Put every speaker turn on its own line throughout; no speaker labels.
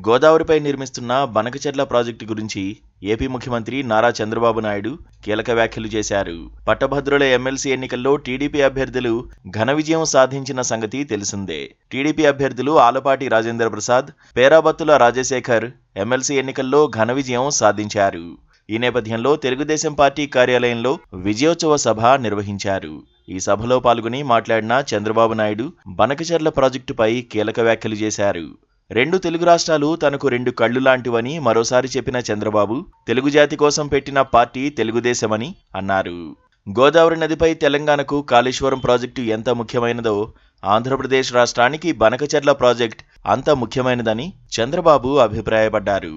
గోదావరిపై నిర్మిస్తున్న బనకచెర్ల ప్రాజెక్టు గురించి ఏపీ ముఖ్యమంత్రి నారా చంద్రబాబు నాయుడు కీలక వ్యాఖ్యలు చేశారు. పట్టభద్రుల ఎమ్మెల్సీ ఎన్నికల్లో టీడీపీ అభ్యర్థులు ఘన విజయం సాధించిన సంగతి తెలిసిందే. టీడీపీ అభ్యర్థులు ఆలపాటి రాజేంద్ర ప్రసాద్, పేరాబత్తుల రాజశేఖర్ ఎమ్మెల్సీ ఎన్నికల్లో ఘన విజయం సాధించారు. ఈ నేపథ్యంలో తెలుగుదేశం పార్టీ కార్యాలయంలో విజయోత్సవ సభ నిర్వహించారు. ఈ సభలో పాల్గొని మాట్లాడిన చంద్రబాబు నాయుడు బనకచెర్ల ప్రాజెక్టుపై కీలక వ్యాఖ్యలు చేశారు. రెండు తెలుగు రాష్ట్రాలు తనకు రెండు కళ్లు లాంటివని మరోసారి చెప్పిన చంద్రబాబు, తెలుగు జాతి కోసం పెట్టిన పార్టీ తెలుగుదేశమని అన్నారు. గోదావరి నదిపై తెలంగాణకు కాళేశ్వరం ప్రాజెక్టు ఎంత ముఖ్యమైనదో ఆంధ్రప్రదేశ్ రాష్ట్రానికి బనకచెర్ల ప్రాజెక్ట్ అంత ముఖ్యమైనదని చంద్రబాబు అభిప్రాయపడ్డారు.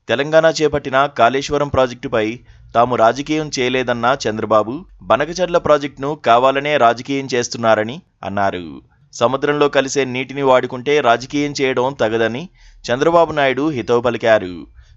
తెలంగాణ చేపట్టిన కాళేశ్వరం ప్రాజెక్టుపై తాము రాజకీయం చేయలేదన్న చంద్రబాబు, బనకచెర్ల ప్రాజెక్టును కావాలనే రాజకీయం చేస్తున్నారని అన్నారు. సముద్రంలో కలిసే నీటిని వాడుకుంటే రాజకీయం చేయడం తగదని చంద్రబాబు నాయుడు హితవు పలికారు.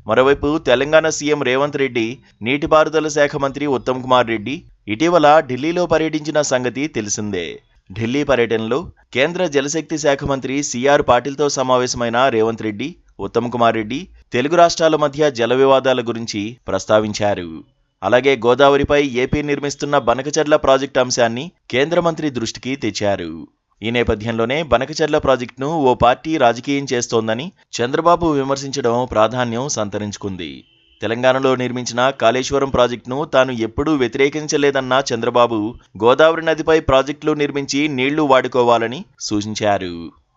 మరోవైపు తెలంగాణ సీఎం రేవంత్ రెడ్డి, నీటిపారుదల శాఖ మంత్రి ఉత్తమ్ కుమార్ రెడ్డి ఇటీవల ఢిల్లీలో పర్యటించిన సంగతి తెలిసిందే. ఢిల్లీ పర్యటనలో కేంద్ర జలశక్తి శాఖ మంత్రి సిఆర్ పాటిల్తో సమావేశమైన రేవంత్ రెడ్డి, ఉత్తమ్ కుమార్ రెడ్డి తెలుగు రాష్ట్రాల మధ్య జల వివాదాల గురించి ప్రస్తావించారు. అలాగే గోదావరిపై ఏపీ నిర్మిస్తున్న బనకచెర్ల ప్రాజెక్టు అంశాన్ని కేంద్ర మంత్రి దృష్టికి తెచ్చారు. ఈ నేపథ్యంలోనే బనకచెర్ల ప్రాజెక్టును ఓ పార్టీ రాజకీయం చేస్తోందని చంద్రబాబు విమర్శించడం ప్రాధాన్యం సంతరించుకుంది. తెలంగాణలో నిర్మించిన కాళేశ్వరం ప్రాజెక్టును తాను ఎప్పుడూ వ్యతిరేకించలేదన్న చంద్రబాబు, గోదావరి నదిపై ప్రాజెక్టులు నిర్మించి నీళ్లు వాడుకోవాలని సూచించారు.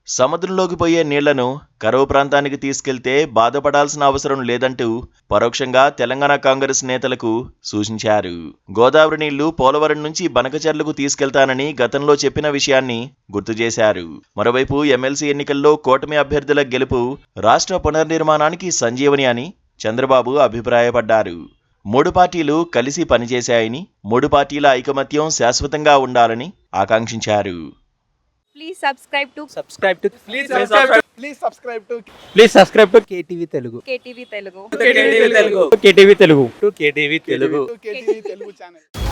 సముద్రంలోకి పోయే నీళ్లను కరువు ప్రాంతానికి తీసుకెళ్తే బాధపడాల్సిన అవసరం లేదంటూ పరోక్షంగా తెలంగాణ కాంగ్రెస్ నేతలకు సూచించారు. గోదావరి నీళ్లు పోలవరం నుంచి బనకచెర్లకు తీసుకెళ్తానని గతంలో చెప్పిన విషయాన్ని గుర్తు చేశారు. మరోవైపు ఎమ్మెల్సీ ఎన్నికల్లో కూటమి అభ్యర్థుల గెలుపు రాష్ట్ర పునర్నిర్మాణానికి సంజీవని అని చంద్రబాబు అభిప్రాయపడ్డారు. మూడు పార్టీలు కలిసి పనిచేశాయని, మూడు పార్టీల ఐకమత్యం శాశ్వతంగా ఉండాలని ఆకాంక్షించారు.
Please subscribe to
KTV Telugu.
KTV Telugu.
KTV Telugu.
KTV Telugu channel.